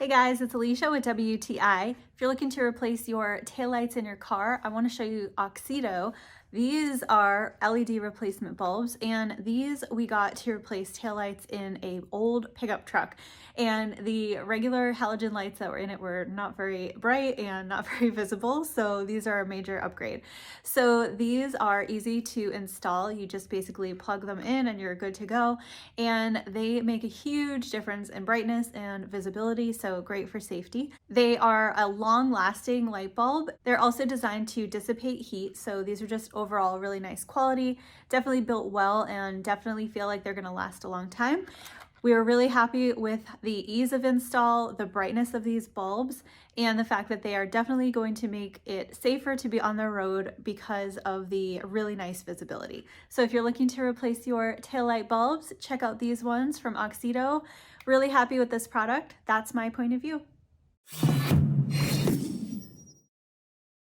Hey guys, it's Alicia with WTI. If you're looking to replace your taillights in your car, I want to show you AUXITO. These are LED replacement bulbs, and these we got to replace taillights in an old pickup truck. And the regular halogen lights that were in it were not very bright and not very visible, so these are a major upgrade. So these are easy to install. You just basically plug them in and you're good to go. And they make a huge difference in brightness and visibility, so great for safety. They are a long-lasting light bulb. They're also designed to dissipate heat, so these are just overall really nice quality, definitely built well, and definitely feel like they're going to last a long time. We were really happy with the ease of install, the brightness of these bulbs, and the fact that they are definitely going to make it safer to be on the road because of the really nice visibility. So if you're looking to replace your taillight bulbs, check out these ones from AUXITO. Really happy with this product. That's my point of view.